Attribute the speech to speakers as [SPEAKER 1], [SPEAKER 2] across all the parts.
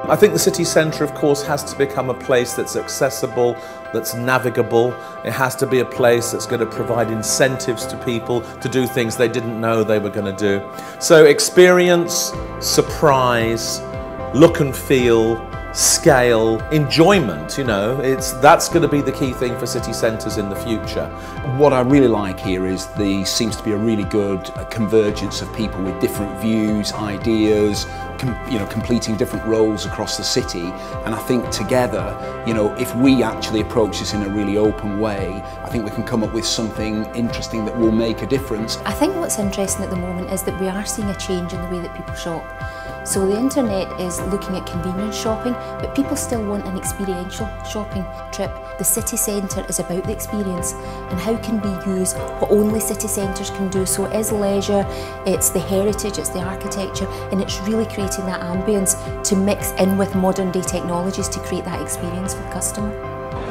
[SPEAKER 1] I think the city centre, of course, has to become a place that's accessible, that's navigable. It has to be a place that's going to provide incentives to people to do things they didn't know they were going to do. So experience, surprise, look and feel, scale, enjoyment, that's going to be the key thing for city centres in the future.
[SPEAKER 2] What I really like here is there seems to be a really good convergence of people with different views, ideas, completing different roles across the city, and I think together, if we actually approach this in a really open way, I think we can come up with something interesting that will make a difference.
[SPEAKER 3] I think what's interesting at the moment is that we are seeing a change in the way that people shop. So the internet is looking at convenience shopping, but people still want an experiential shopping trip. The city centre is about the experience, and how can we use what only city centres can do? So it is leisure, it's the heritage, it's the architecture, and it's really creating that ambience to mix in with modern day technologies to create that experience for the customer.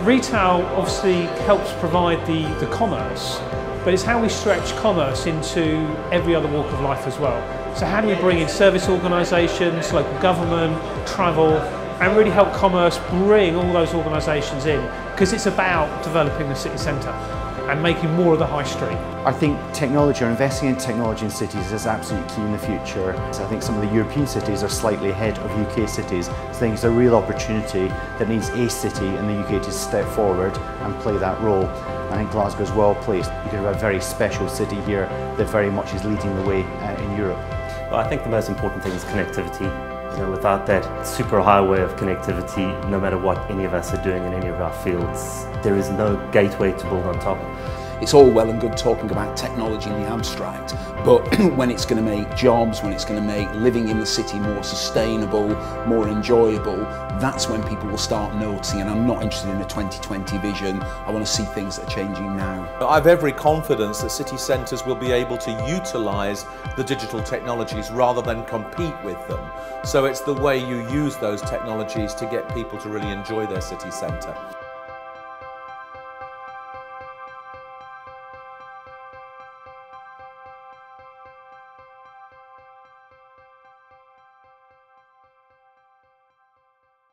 [SPEAKER 4] Retail obviously helps provide the commerce, but it's how we stretch commerce into every other walk of life as well. So how do we bring in service organisations, local government, travel, and really help commerce bring all those organisations in? Because it's about developing the city centre and making more of the high street.
[SPEAKER 5] I think technology, or investing in technology in cities, is absolutely key in the future. So I think some of the European cities are slightly ahead of UK cities. So I think it's a real opportunity that needs a city in the UK to step forward and play that role. I think Glasgow is well placed. You could have a very special city here that very much is leading the way in Europe.
[SPEAKER 6] Well, I think the most important thing is connectivity. Without that super highway of connectivity, no matter what any of us are doing in any of our fields, there is no gateway to build on top.
[SPEAKER 2] It's all well and good talking about technology in the abstract, but when it's going to make jobs, when it's going to make living in the city more sustainable, more enjoyable, that's when people will start noticing. And I'm not interested in a 2020 vision. I want to see things that are changing now.
[SPEAKER 1] I have every confidence that city centres will be able to utilise the digital technologies rather than compete with them. So it's the way you use those technologies to get people to really enjoy their city centre.